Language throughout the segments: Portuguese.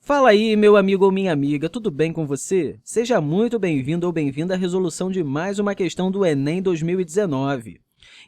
Fala aí, meu amigo ou minha amiga, tudo bem com você? Seja muito bem-vindo ou bem-vinda à resolução de mais uma questão do Enem 2019.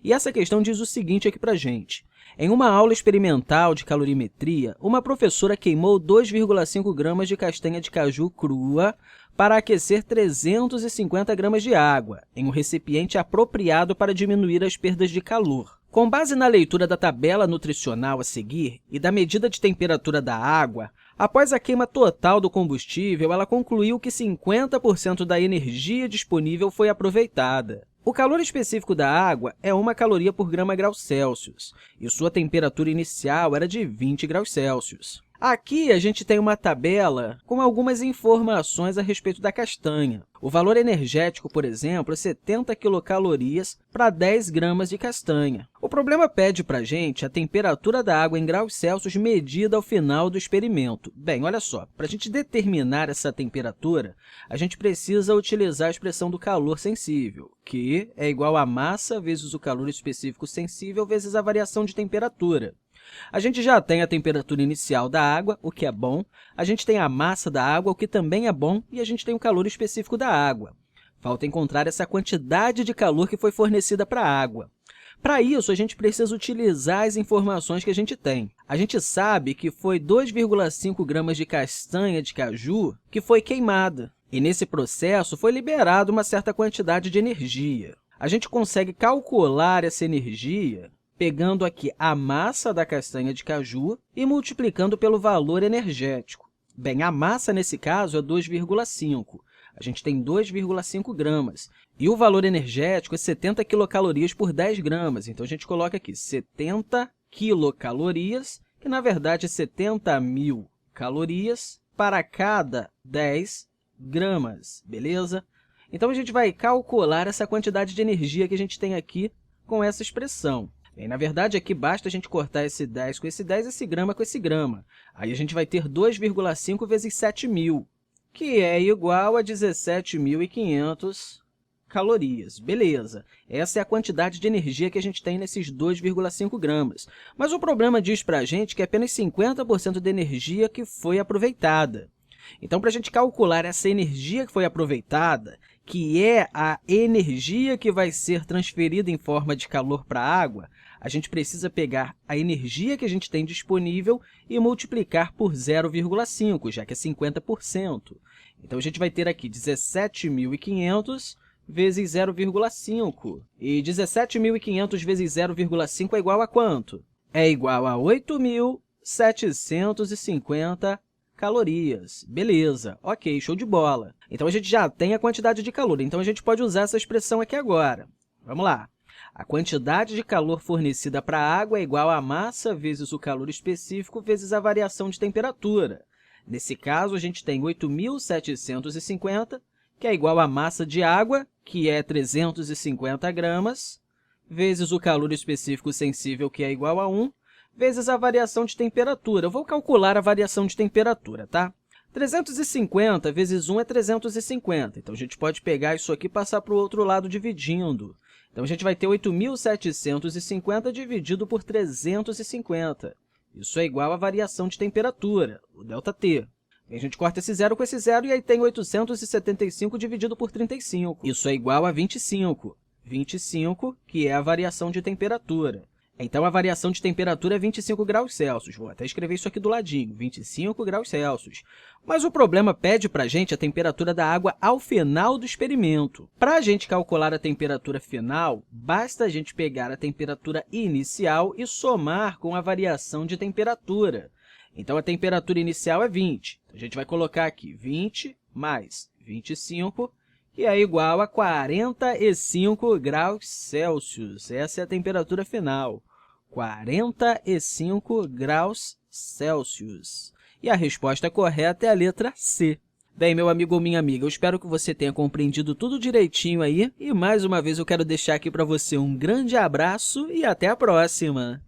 E essa questão diz o seguinte aqui pra gente. Em uma aula experimental de calorimetria, uma professora queimou 2,5 gramas de castanha de caju crua para aquecer 350 gramas de água, em um recipiente apropriado para diminuir as perdas de calor. Com base na leitura da tabela nutricional a seguir e da medida de temperatura da água, após a queima total do combustível, ela concluiu que 50% da energia disponível foi aproveitada. O calor específico da água é 1 caloria por grama grau Celsius, e sua temperatura inicial era de 20 graus Celsius. Aqui, a gente tem uma tabela com algumas informações a respeito da castanha. O valor energético, por exemplo, é 70 quilocalorias para 10 gramas de castanha. O problema pede para a gente a temperatura da água em graus Celsius medida ao final do experimento. Bem, olha só, para a gente determinar essa temperatura, a gente precisa utilizar a expressão do calor sensível, que é igual a massa vezes o calor específico sensível vezes a variação de temperatura. A gente já tem a temperatura inicial da água, o que é bom, a gente tem a massa da água, o que também é bom, e a gente tem o calor específico da água. Falta encontrar essa quantidade de calor que foi fornecida para a água. Para isso, a gente precisa utilizar as informações que a gente tem. A gente sabe que foi 2,5 gramas de castanha de caju que foi queimada, e nesse processo foi liberada uma certa quantidade de energia. A gente consegue calcular essa energia pegando aqui a massa da castanha de caju e multiplicando pelo valor energético. Bem, a massa, nesse caso, é 2,5. A gente tem 2,5 gramas. E o valor energético é 70 quilocalorias por 10 gramas. Então, a gente coloca aqui 70 quilocalorias, que, na verdade, é 70.000 calorias para cada 10 gramas, beleza? Então, a gente vai calcular essa quantidade de energia que a gente tem aqui com essa expressão. Bem, na verdade, aqui basta a gente cortar esse 10 com esse 10, esse grama com esse grama. Aí a gente vai ter 2,5 vezes 7.000, que é igual a 17.500 calorias. Beleza, essa é a quantidade de energia que a gente tem nesses 2,5 gramas. Mas o problema diz para a gente que é apenas 50% da energia que foi aproveitada. Então, para a gente calcular essa energia que foi aproveitada, que é a energia que vai ser transferida em forma de calor para a água, a gente precisa pegar a energia que a gente tem disponível e multiplicar por 0,5, já que é 50%. Então, a gente vai ter aqui 17.500 vezes 0,5. E 17.500 vezes 0,5 é igual a quanto? É igual a 8.750 calorias. Beleza, ok, show de bola. Então, a gente já tem a quantidade de calor, então a gente pode usar essa expressão aqui agora. Vamos lá. A quantidade de calor fornecida para a água é igual à massa vezes o calor específico vezes a variação de temperatura. Nesse caso, a gente tem 8.750, que é igual à massa de água, que é 350 gramas, vezes o calor específico sensível, que é igual a 1, vezes a variação de temperatura. Eu vou calcular a variação de temperatura, tá? 350 vezes 1 é 350. Então, a gente pode pegar isso aqui e passar para o outro lado dividindo. Então, a gente vai ter 8.750 dividido por 350. Isso é igual à variação de temperatura, o ΔT. A gente corta esse zero com esse zero e aí tem 875 dividido por 35. Isso é igual a 25. 25, que é a variação de temperatura. Então, a variação de temperatura é 25 graus Celsius. Vou até escrever isso aqui do ladinho, 25 graus Celsius. Mas o problema pede para a gente a temperatura da água ao final do experimento. Para a gente calcular a temperatura final, basta a gente pegar a temperatura inicial e somar com a variação de temperatura. Então, a temperatura inicial é 20. A gente vai colocar aqui 20 mais 25, que é igual a 45 graus Celsius. Essa é a temperatura final. 45 graus Celsius. E a resposta correta é a letra C. Bem, meu amigo ou minha amiga, eu espero que você tenha compreendido tudo direitinho aí. E, mais uma vez, eu quero deixar aqui para você um grande abraço e até a próxima!